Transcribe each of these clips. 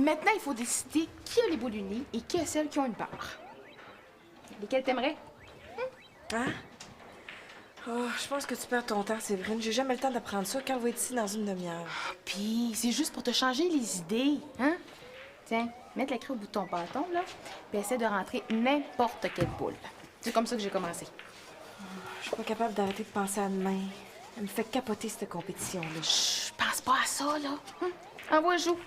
Maintenant, il faut décider qui a les boules unies et qui a celles qui ont une part. Lesquelles t'aimerais? Hein? Oh, je pense que tu perds ton temps, Séverine. J'ai jamais le temps d'apprendre ça. Carl va être ici dans une demi-heure. Puis, c'est juste pour te changer les idées, hein? Tiens, mets la craie au bout de ton bâton, là, puis essaie de rentrer n'importe quelle boule. C'est comme ça que j'ai commencé. Je suis pas capable d'arrêter de penser à demain. Elle me fait capoter, cette compétition-là. Chut, pense pas à ça, là. Envoie joue.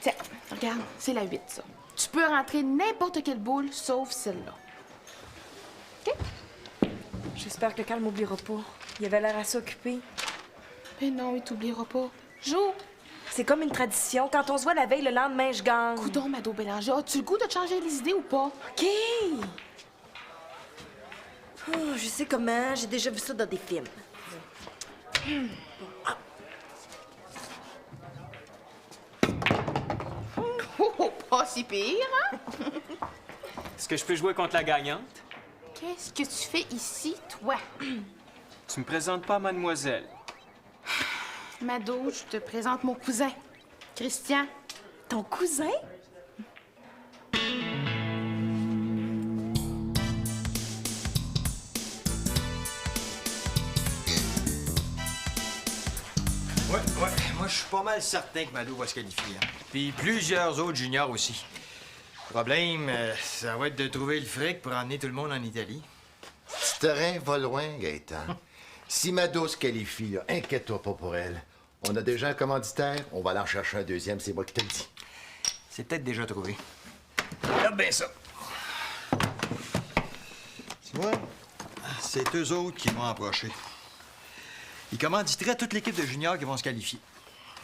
Tiens, regarde, c'est la 8, ça. Tu peux rentrer n'importe quelle boule, sauf celle-là. OK? J'espère que Carl m'oubliera pas. Il avait l'air assez occupé. Mais non, il t'oubliera pas. Joue! C'est comme une tradition. Quand on se voit la veille, le lendemain, je gagne. Coudon, Mado Bélanger, as-tu le goût de te changer les idées ou pas? OK! Oh, je sais comment. J'ai déjà vu ça dans des films. Oh, pas si pire, hein? Est-ce que je peux jouer contre la gagnante? Qu'est-ce que tu fais ici, toi? Tu me présentes pas à mademoiselle. Mado, je te présente mon cousin, Christian. Ton cousin? Ouais. Moi, je suis pas mal certain que Mado va se qualifier. Hein. Puis plusieurs autres juniors aussi. Le problème, ça va être de trouver le fric pour emmener tout le monde en Italie. Ce terrain va loin, Gaëtan. Si Mado se qualifie, là, inquiète-toi pas pour elle. On a déjà un commanditaire, on va aller en chercher un deuxième, c'est moi qui te le dis. C'est peut-être déjà trouvé. Regarde bien ça. Tu vois, c'est eux autres qui m'ont approché. Ils commanditeraient toute l'équipe de juniors qui vont se qualifier.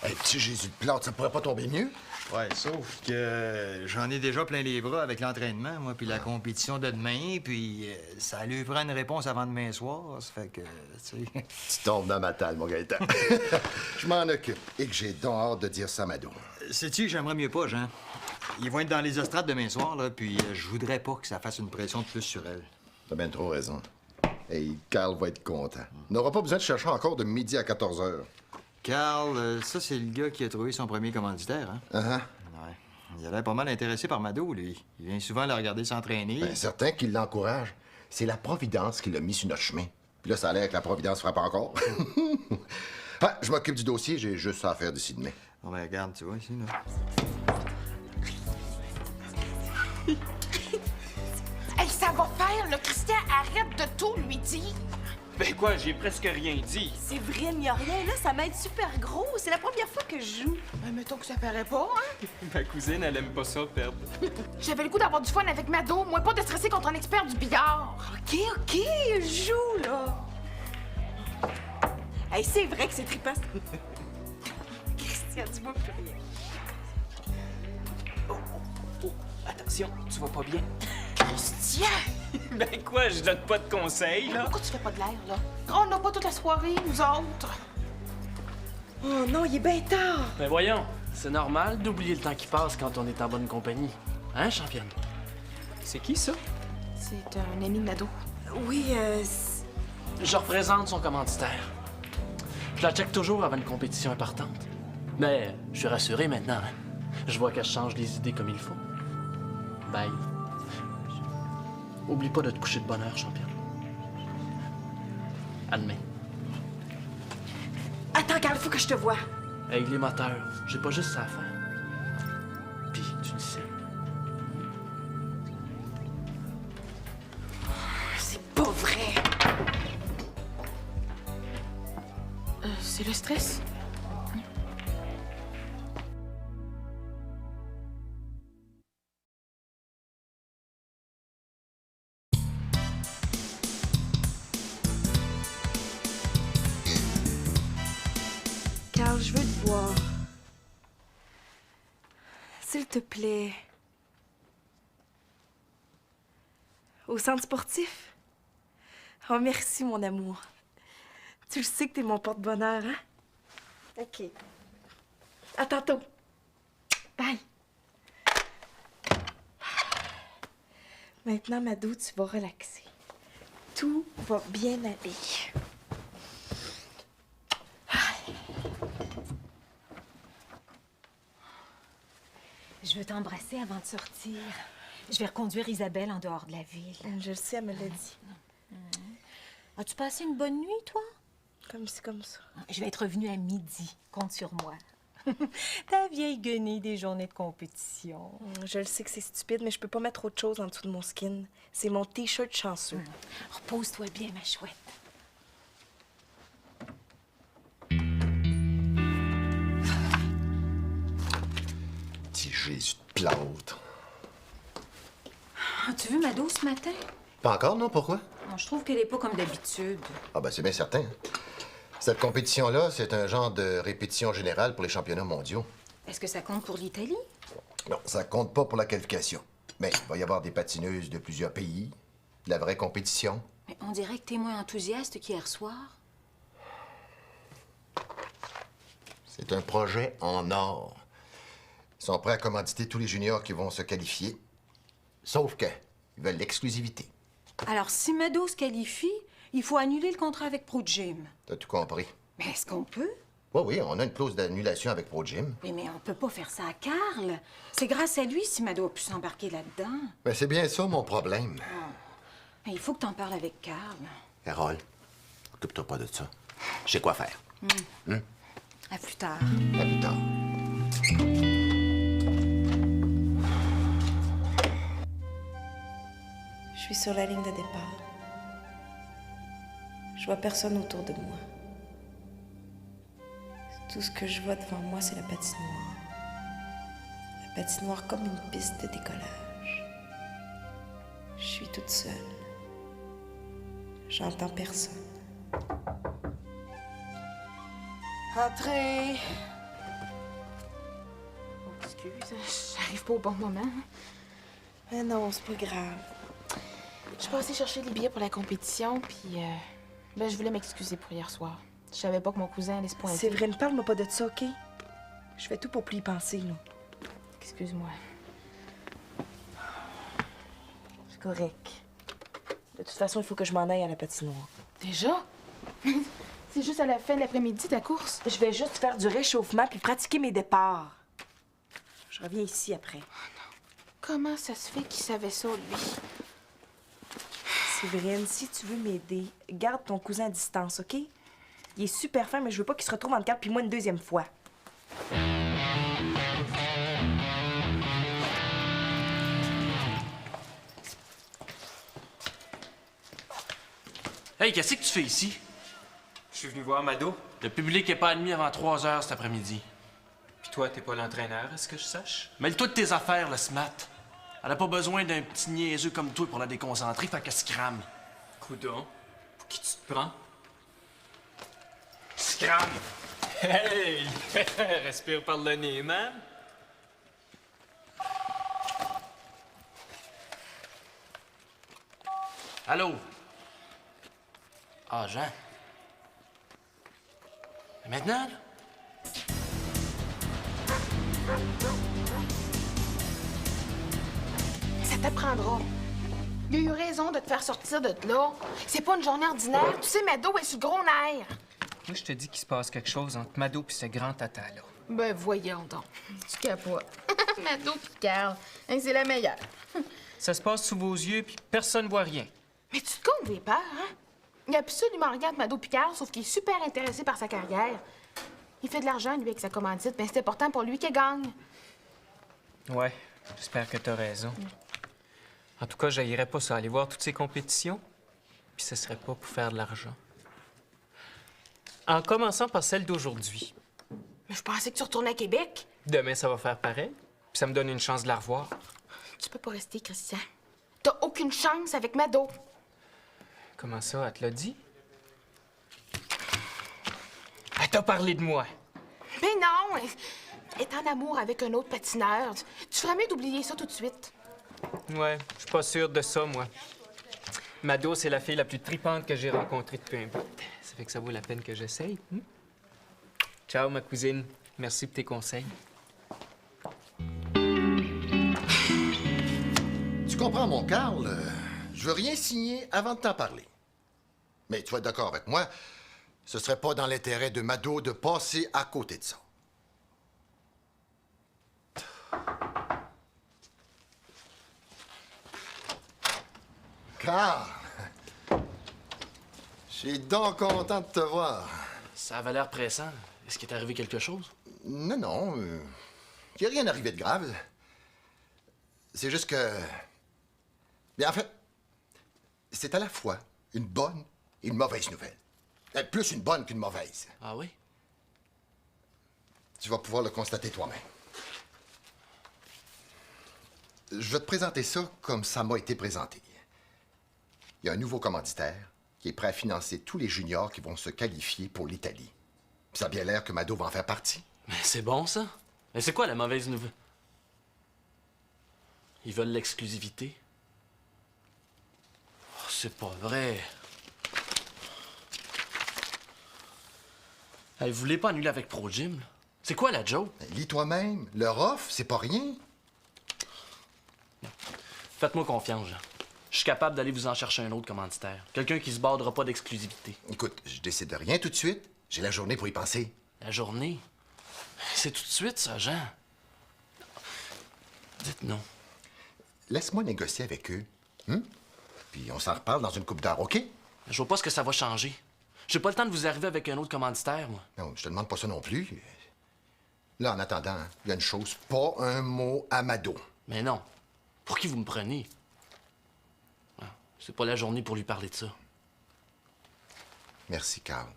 Hey, petit Jésus de plate, ça pourrait pas tomber mieux? Ouais, sauf que j'en ai déjà plein les bras avec l'entraînement, moi, puis la compétition de demain, puis ça lui prend une réponse avant demain soir, ça fait que, tu sais... Tu tombes dans ma talle, mon Gaëtan. Je m'en occupe et que j'ai donc hâte de dire ça à Mado. Sais-tu que j'aimerais mieux pas, Jean? Ils vont être dans les estrades demain soir, là, puis je voudrais pas que ça fasse une pression de plus sur elle. T'as bien trop raison. Hey, Carl va être content. On n'aura pas besoin de chercher encore de midi à 14 h. Carl, ça, c'est le gars qui a trouvé son premier commanditaire, hein? Ouais. Il a l'air pas mal intéressé par Mado, lui. Il vient souvent le regarder s'entraîner. Bien, certain qu'il l'encourage. C'est la Providence qui l'a mis sur notre chemin. Puis là, ça a l'air que la Providence frappe encore. Ah, je m'occupe du dossier, j'ai juste ça à faire d'ici demain. Bon, ben, regarde, tu vois, ici, là. Hey, ça va faire, là, Christian, arrête de tout lui dire. Ben quoi, j'ai presque rien dit. Séverine, y a rien là, ça m'aide super gros. C'est la première fois que je joue. Ben, mettons que ça paraît pas, hein? Ma cousine, elle aime pas ça, perdre. J'avais le goût d'avoir du fun avec Mado, moi pas de stresser contre un expert du billard. OK, joue, là. Hey, c'est vrai que c'est trippant. Christian, dis-moi plus rien. Oh, attention, tu vas pas bien. Christian! Ben quoi, je donne pas de conseils, là? Pourquoi tu fais pas de l'air, là? On n'a pas toute la soirée, nous autres. Oh non, il est bien tard. Ben voyons, c'est normal d'oublier le temps qui passe quand on est en bonne compagnie. Hein, championne? C'est qui, ça? C'est un ami de Mado. Oui, Je représente son commanditaire. Je la check toujours avant une compétition importante. Mais je suis rassuré maintenant. Hein. Je vois qu'elle change les idées comme il faut. Bye. Oublie pas de te coucher de bonne heure, championne. À demain. Attends, Carl, faut que je te voie. Hey, les moteurs, j'ai pas juste ça à faire. Puis, tu le sais. C'est pas vrai. C'est le stress. Carl, je veux te voir. S'il te plaît. Au centre sportif? Oh, merci, mon amour. Tu le sais que t'es mon porte-bonheur, hein? OK. À tantôt. Bye. Maintenant, Mado, tu vas relaxer. Tout va bien aller. Je veux t'embrasser avant de sortir. Je vais reconduire Isabelle en dehors de la ville. Je le sais, elle me l'a dit. As-tu passé une bonne nuit, toi? Comme ci, comme ça. Je vais être revenue à midi. Compte sur moi. Ta vieille guenille des journées de compétition. Je le sais que c'est stupide, mais je peux pas mettre autre chose en dessous de mon skin. C'est mon T-shirt chanceux. Repose-toi bien, ma chouette. Petit Jésus de plâtre. As-tu vu Mado ce matin? Pas encore, non? Pourquoi? Je trouve qu'elle est pas comme d'habitude. Ah ben c'est bien certain. Cette compétition-là, c'est un genre de répétition générale pour les championnats mondiaux. Est-ce que ça compte pour l'Italie? Non, ça compte pas pour la qualification. Mais il va y avoir des patineuses de plusieurs pays, de la vraie compétition. Mais on dirait que t'es moins enthousiaste qu'hier soir. C'est un projet en or. Ils sont prêts à commanditer tous les juniors qui vont se qualifier. Sauf que, ils veulent l'exclusivité. Alors, si Mado se qualifie, il faut annuler le contrat avec Pro Gym. T'as tout compris. Mais est-ce qu'on peut? Oui, oui, on a une clause d'annulation avec Pro Gym. Oui, mais on peut pas faire ça à Carl. C'est grâce à lui si Mado a pu s'embarquer là-dedans. Ben, c'est bien ça mon problème. Mais il faut que t'en parles avec Carl. Carole, occupe-toi pas de ça. Je sais quoi faire. À plus tard. À plus tard. Je suis sur la ligne de départ. Je vois personne autour de moi. Tout ce que je vois devant moi, c'est la patinoire. La patinoire comme une piste de décollage. Je suis toute seule. J'entends personne. Entrez. Oh, excuse, j'arrive pas au bon moment. Mais non, c'est pas grave. Je suis passée chercher les billets pour la compétition, puis ben, je voulais m'excuser pour hier soir. Je savais pas que mon cousin allait se pointer. C'est vrai, ne parle-moi pas de ça, OK? Je fais tout pour plus y penser, là. Excuse-moi. C'est correct. De toute façon, il faut que je m'en aille à la patinoire. Déjà? C'est juste à la fin de l'après-midi, ta course? Je vais juste faire du réchauffement puis pratiquer mes départs. Je reviens ici après. Comment ça se fait qu'il savait ça, lui? Séverine, si tu veux m'aider, garde ton cousin à distance, OK? Il est super fin, mais je veux pas qu'il se retrouve en garde puis moi une deuxième fois. Hey, qu'est-ce que tu fais ici? Je suis venu voir Mado. Le public est pas admis avant 3 heures cet après-midi. Puis toi, t'es pas l'entraîneur, est-ce que je sache? Mêle-toi de tes affaires, le Smat. Elle a pas besoin d'un petit niaiseux comme toi pour la déconcentrer, fait qu'elle se crame. Coudon, pour qui tu te prends? Scram! Hey! Respire par le nez, man. Allô? Ah, Jean? Et maintenant, là? Ça t'apprendra. Il a eu raison de te faire sortir de là. C'est pas une journée ordinaire. Tu sais, Mado est sur le gros nerf. Moi, je te dis qu'il se passe quelque chose entre Mado et ce grand tata-là. Ben, voyons donc. Tu capotes. Mado pis Carl. Hein, c'est la meilleure. Ça se passe sous vos yeux, puis personne voit rien. Mais tu te comptes des peurs, hein? Il a absolument rien entre Mado pis Carl, sauf qu'il est super intéressé par sa carrière. Il fait de l'argent, lui, avec sa commandite. Ben, c'est important pour lui qu'il gagne. Ouais, j'espère que t'as raison. En tout cas, j'haïrais pas ça, aller voir toutes ces compétitions, puis ce serait pas pour faire de l'argent. En commençant par celle d'aujourd'hui. Mais je pensais que tu retournais à Québec. Demain, ça va faire pareil, puis ça me donne une chance de la revoir. Tu peux pas rester, Christian. T'as aucune chance avec Mado. Comment ça, elle te l'a dit? Elle t'a parlé de moi. Mais non! Elle est en amour avec un autre patineur. Tu ferais mieux d'oublier ça tout de suite. Ouais, je suis pas sûr de ça, moi. Mado, c'est la fille la plus tripante que j'ai rencontrée depuis un bout. Ça fait que ça vaut la peine que j'essaye. Ciao, ma cousine. Merci pour tes conseils. Tu comprends, mon Carl? Je veux rien signer avant de t'en parler. Mais tu vas être d'accord avec moi, ce serait pas dans l'intérêt de Mado de passer à côté de ça. Carl! Je suis donc content de te voir. Ça avait l'air pressant. Est-ce qu'il est arrivé quelque chose? Non, non. Il n'y a rien arrivé de grave. C'est juste que... Bien, en fait, c'est à la fois une bonne et une mauvaise nouvelle. Plus une bonne qu'une mauvaise. Ah oui? Tu vas pouvoir le constater toi-même. Je vais te présenter ça comme ça m'a été présenté. Il y a un nouveau commanditaire qui est prêt à financer tous les juniors qui vont se qualifier pour l'Italie. Puis ça a bien l'air que Mado va en faire partie. Mais c'est bon, ça. Mais c'est quoi la mauvaise nouvelle? Ils veulent l'exclusivité? Oh, c'est pas vrai. Hey, vous voulez pas annuler avec Pro Gym, là? C'est quoi la joke? Lis toi-même, leur offre, c'est pas rien. Faites-moi confiance, Jean. Je suis capable d'aller vous en chercher un autre commanditaire. Quelqu'un qui se bordera pas d'exclusivité. Écoute, je décide de rien tout de suite. J'ai la journée pour y penser. La journée? C'est tout de suite, ça, Jean. Dites non. Laisse-moi négocier avec eux. Puis on s'en reparle dans une couple d'heures, OK? Je vois pas ce que ça va changer. J'ai pas le temps de vous arriver avec un autre commanditaire, moi. Non, je te demande pas ça non plus. Là, en attendant, il y a une chose, pas un mot à Mado. Mais non. Pour qui vous me prenez? Ah, c'est pas la journée pour lui parler de ça. Merci, Carl.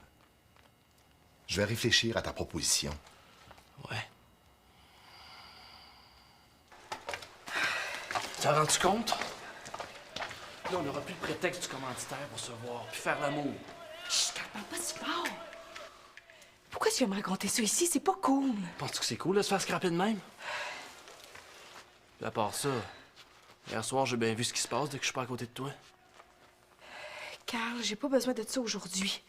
Je vais réfléchir à ta proposition. Ouais. T'as rendu compte? Là, on n'aura plus le prétexte du commanditaire pour se voir puis faire l'amour. Chut, parle pas si fort. Pourquoi tu viens me raconter ça ici? C'est pas cool. Penses-tu que c'est cool de se faire scraper de même? Puis à part ça, hier soir, j'ai bien vu ce qui se passe dès que je suis pas à côté de toi. Carl, j'ai pas besoin de ça aujourd'hui.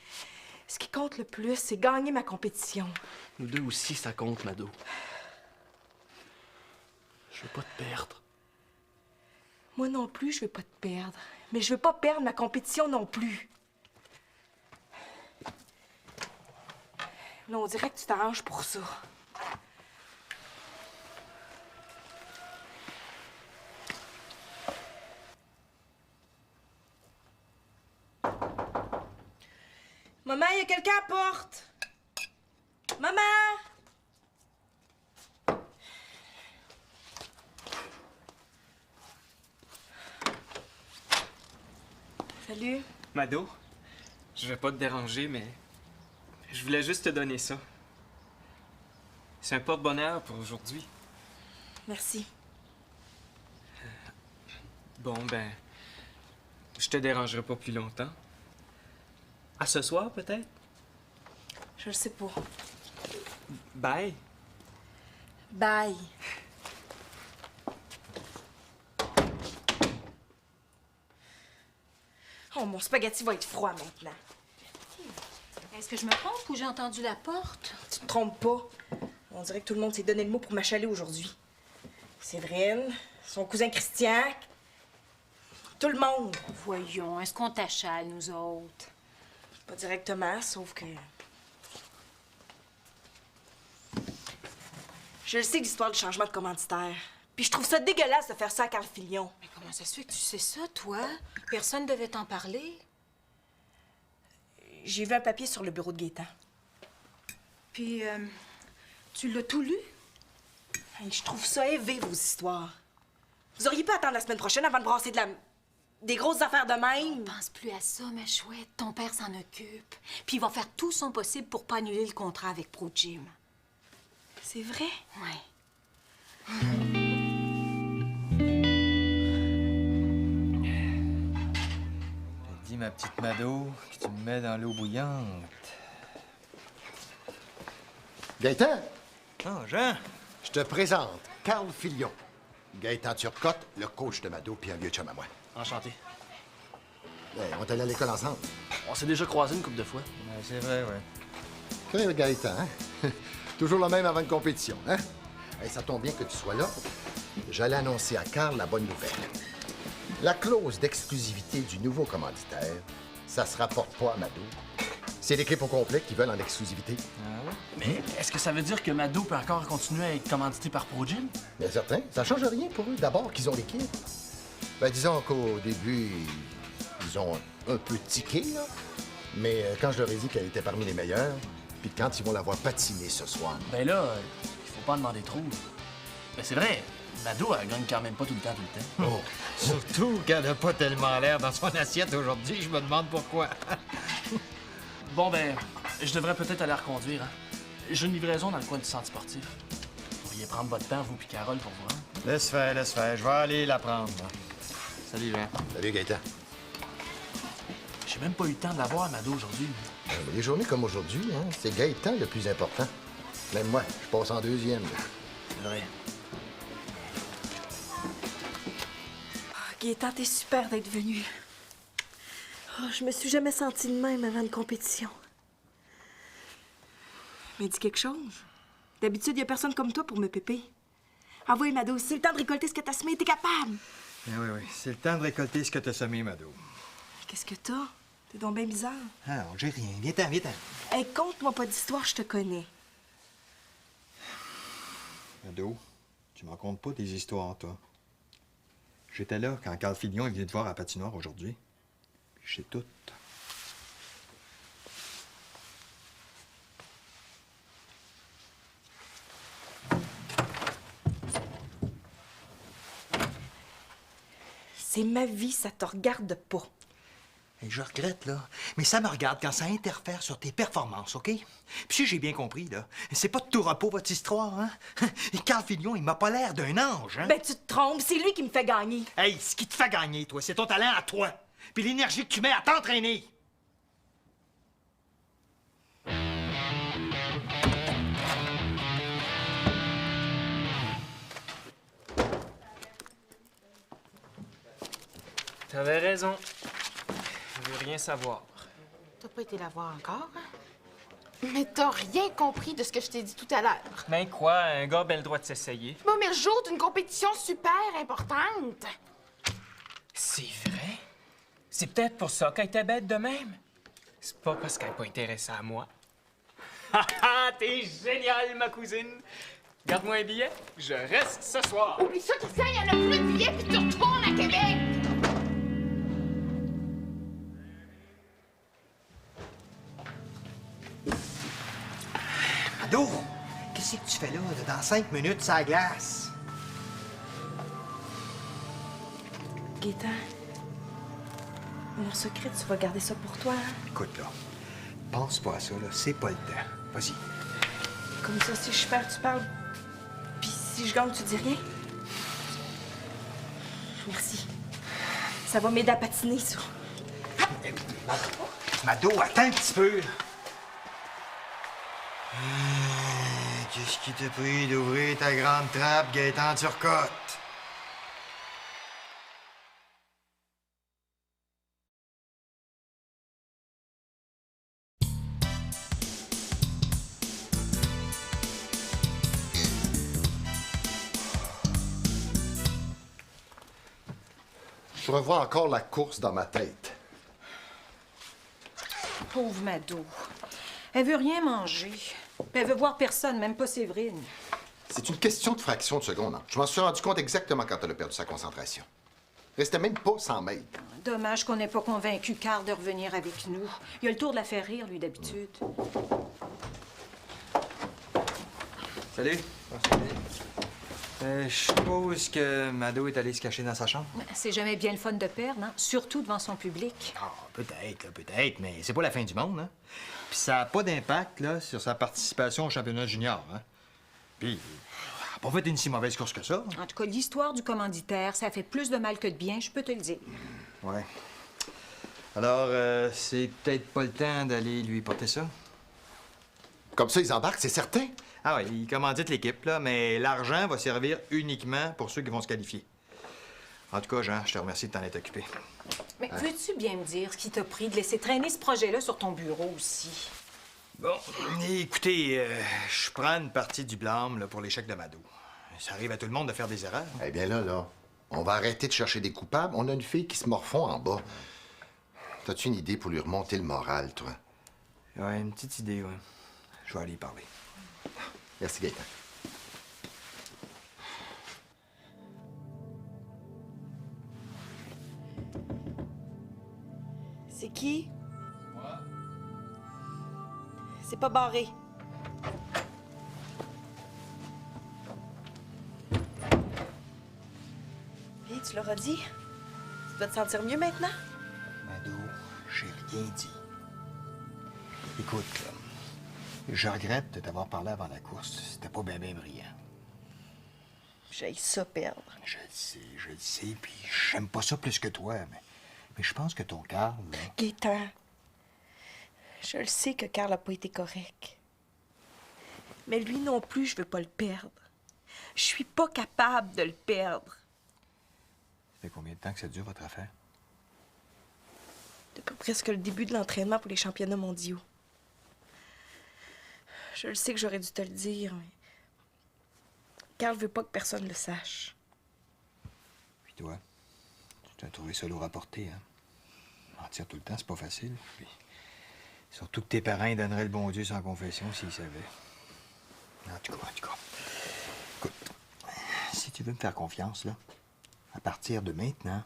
Ce qui compte le plus, c'est gagner ma compétition. Nous deux aussi, ça compte, Mado. Je veux pas te perdre. Moi non plus, je veux pas te perdre. Mais je veux pas perdre ma compétition non plus. Là, on dirait que tu t'arranges pour ça. Maman, il y a quelqu'un à la porte. Maman! Salut. Mado, je vais pas te déranger, mais je voulais juste te donner ça. C'est un porte-bonheur pour aujourd'hui. Merci. Bon, ben, je te dérangerai pas plus longtemps. À ce soir, peut-être? Je le sais pas. Bye. Bye. Oh, mon spaghetti va être froid maintenant. Est-ce que je me trompe ou j'ai entendu la porte? Tu te trompes pas. On dirait que tout le monde s'est donné le mot pour m'achaler aujourd'hui. Séverine, son cousin Christian, tout le monde. Voyons, est-ce qu'on t'achale, nous autres? Pas directement, sauf que... Je le sais, l'histoire du changement de commanditaire. Puis je trouve ça dégueulasse de faire ça à Carl Filion. Mais comment ça se fait que tu sais ça, toi? Personne devait t'en parler. J'ai vu un papier sur le bureau de Gaétan. Puis, tu l'as tout lu? Hey, je trouve ça élevé, vos histoires. Vous auriez pu attendre la semaine prochaine avant de brasser des grosses affaires de même? Pense plus à ça, ma chouette. Ton père s'en occupe. Puis il va faire tout son possible pour pas annuler le contrat avec Pro Gym. C'est vrai? Ouais. J'ai dit, ma petite Mado, que tu me mets dans l'eau bouillante. Gaëtan, Oh, Jean! je te présente Carl Filion. Gaëtan Turcotte, le coach de Mado, puis un vieux chum à moi. Enchanté. Hey, on est allé à l'école ensemble. On s'est déjà croisés une couple de fois. Ouais, c'est vrai, ouais. Quel Gaëtan, hein? Toujours le même avant une compétition, hein? Hey, ça tombe bien que tu sois là. J'allais annoncer à Carl la bonne nouvelle. La clause d'exclusivité du nouveau commanditaire, ça se rapporte pas à Mado. C'est l'équipe au complet qui veulent en exclusivité. Mais est-ce que ça veut dire que Mado peut encore continuer à être commandité par Pro Gym? Bien certain, ça change rien pour eux. D'abord qu'ils ont l'équipe. Ben disons qu'au début, disons, un peu tiqué, là. Mais quand je leur ai dit qu'elle était parmi les meilleures, puis quand ils vont la voir patiner ce soir. Ben là, il faut pas en demander trop. Ben c'est vrai, Mado, elle gagne quand même pas tout le temps. Oh, surtout qu'elle n'a pas tellement l'air dans son assiette aujourd'hui, je me demande pourquoi. Bon, ben, je devrais peut-être aller la reconduire, hein. J'ai une livraison dans le coin du centre sportif. Vous pourriez prendre votre temps, vous puis Carole, pour vous rendre. Laisse faire, je vais aller la prendre. Là. Salut, Jean. Salut, Gaëtan. J'ai même pas eu le temps de la voir, Mado, aujourd'hui. Les journées comme aujourd'hui, hein, c'est Gaëtan le plus important. Même moi, je passe en deuxième. Là. C'est vrai. Gaëtan, t'es super d'être venu. Oh, je me suis jamais sentie de même avant une compétition. Mais dis quelque chose. D'habitude, y a personne comme toi pour me péper. Envoie, Mado, c'est le temps de récolter ce que t'as semé, t'es capable. Oui, c'est le temps de récolter ce que t'as semé, Mado. Qu'est-ce que t'as? T'es donc bien bizarre. Ah non, j'ai rien. Viens-t'en. Hey, conte-moi pas d'histoire, je te connais. Mado, tu m'en comptes pas des histoires, toi. J'étais là quand Carl Filion est venu te voir à la patinoire aujourd'hui. Puis je sais tout. C'est ma vie, ça te regarde pas. Et je regrette, là. Mais ça me regarde quand ça interfère sur tes performances, OK? Puis si j'ai bien compris, là, c'est pas de tout repos, votre histoire, hein? Et Carl Filion, il m'a pas l'air d'un ange, hein? Ben, tu te trompes, c'est lui qui me fait gagner. Hey, ce qui te fait gagner, toi, c'est ton talent à toi. Puis l'énergie que tu mets à t'entraîner. T'avais raison. Je veux rien savoir. T'as pas été la voir encore, hein? Mais t'as rien compris de ce que je t'ai dit tout à l'heure. Ben quoi, un gars a bien le droit de s'essayer. Bon, mais le jour d'une compétition super importante. C'est vrai? C'est peut-être pour ça qu'elle était bête de même. C'est pas parce qu'elle n'est pas intéressée à moi. Haha, t'es géniale, ma cousine! Garde-moi un billet, je reste ce soir. Oublie ça, Christian, il y en a plus de billets, puis tu retournes à Québec! Mado, qu'est-ce que tu fais là, dans 5 minutes, ça glace? Gaëtan, mon secret, tu vas garder ça pour toi, hein? Écoute, là, pense pas à ça, là, c'est pas le temps. Vas-y. Comme ça, si je perds, tu parles. Puis si je gagne, tu dis rien. Merci. Ça va m'aider à patiner, ça. Mado, attends un petit peu, là. Qu'est-ce qui t'a pris d'ouvrir ta grande trappe, Gaëtan Turcotte? Je revois encore la course dans ma tête. Pauvre Mado. Elle veut rien manger. Elle veut voir personne, même pas Séverine. C'est une question de fraction de seconde. Hein. Je m'en suis rendu compte exactement quand elle a perdu sa concentration. Restait même pas 100 mètres. Dommage qu'on n'ait pas convaincu Carl de revenir avec nous. Il a le tour de la faire rire, lui, d'habitude. Salut. Je suppose que Mado est allé se cacher dans sa chambre? C'est jamais bien le fun de perdre, hein? Surtout devant son public. Ah, peut-être, là, peut-être, mais c'est pas la fin du monde, hein? Puis ça n'a pas d'impact, là, sur sa participation au championnat junior, hein? Puis, elle n'a pas fait une si mauvaise course que ça. En tout cas, l'histoire du commanditaire, ça fait plus de mal que de bien, je peux te le dire. Ouais. Alors, c'est peut-être pas le temps d'aller lui porter ça? Comme ça, ils embarquent, c'est certain. Ah oui, il commandite l'équipe, là, mais l'argent va servir uniquement pour ceux qui vont se qualifier. En tout cas, Jean, je te remercie de t'en être occupé. Mais veux-tu bien me dire ce qui t'a pris de laisser traîner ce projet-là sur ton bureau aussi? Bon, écoutez, je prends une partie du blâme là, pour l'échec de Mado. Ça arrive à tout le monde de faire des erreurs. Eh bien là, on va arrêter de chercher des coupables. On a une fille qui se morfond en bas. T'as-tu une idée pour lui remonter le moral, toi? Ouais, une petite idée, ouais. Je vais aller y parler. Merci, Gaëtan. qui? C'est pas barré. Puis, tu leur as dit? Tu dois te sentir mieux maintenant? Mado, j'ai rien dit. Écoute, là, je regrette de t'avoir parlé avant la course. C'était pas bien brillant. J'ai ça perdre. Je le sais, puis j'aime pas ça plus que toi, mais je pense que ton Carl, là... Gaétan, je le sais que Carl a pas été correct. Mais lui non plus, je veux pas le perdre. Je suis pas capable de le perdre. Ça fait combien de temps que ça dure, votre affaire? Depuis presque le début de l'entraînement pour les championnats mondiaux. Je le sais que j'aurais dû te le dire, mais... Carl veut pas que personne le sache. Puis toi, tu t'as trouvé ça lourd à porter, hein? Mentir tout le temps, c'est pas facile. Puis, surtout que tes parents ils donneraient le bon Dieu sans confession s'ils savaient. En tout cas. Écoute, si tu veux me faire confiance, là, à partir de maintenant,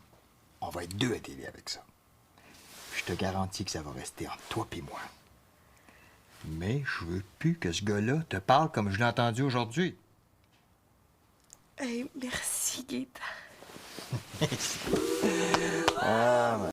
on va être deux à t'aider avec ça. Puis je te garantis que ça va rester entre toi et moi. Mais je veux plus que ce gars-là te parle comme je l'ai entendu aujourd'hui. Hey, merci, Gaétan. Ah, ouais.